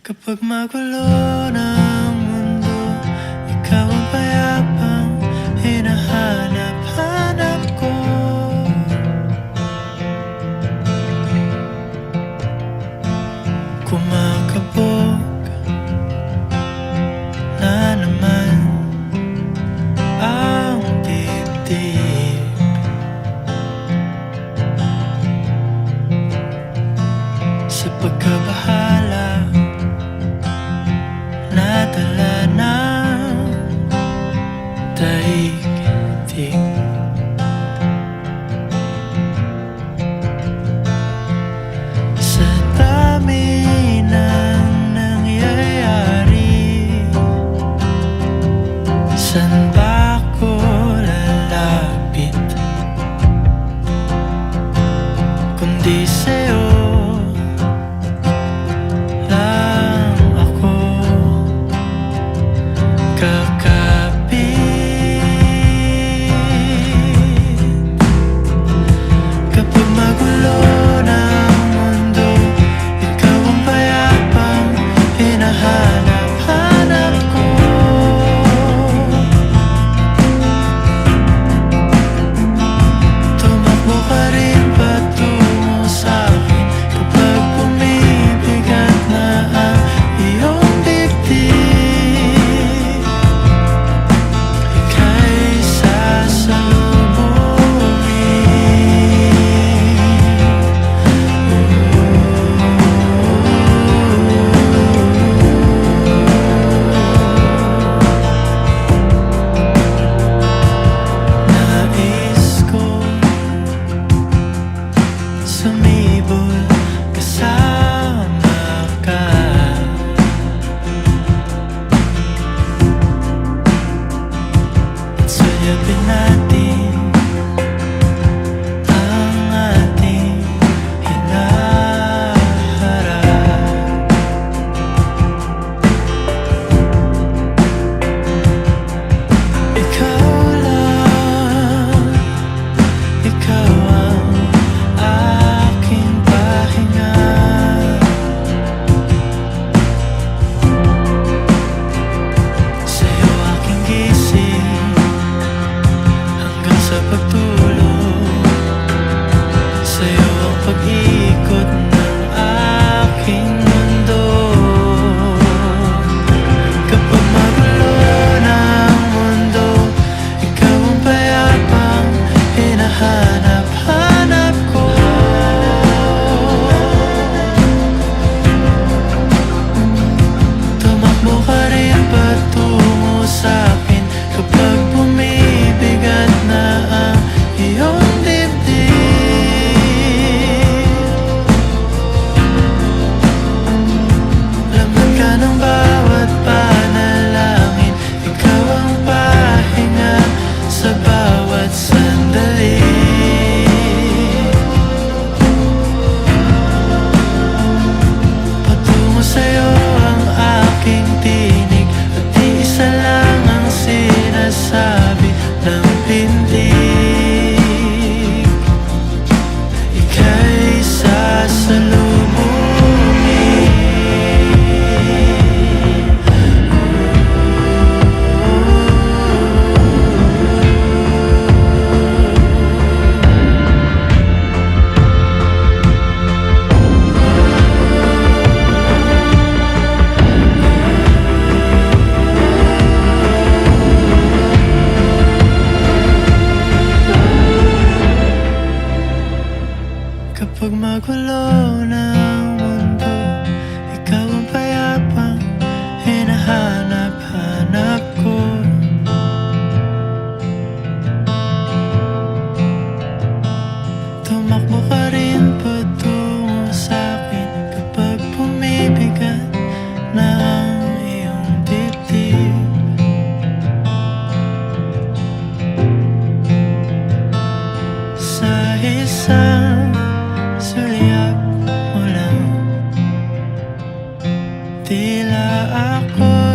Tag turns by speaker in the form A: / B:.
A: Kapag magulo ng mundo, ikaw ang payapang hinahanap-hanap ko. Kumakabog na naman ang dibdib. Sa pagkabahala nadala ng daigdig. Sa dami ng nangyayari, saan ba ako lalapit kundi sa'yo? Kapag magulo ng mundo, ikaw ang payapang hinahanap-hanap ko. Tumakbo ka rin patungo sa'kin kapag bumibigat na ang iyong dibdib. Sa isang sulyap mo lang, tila ako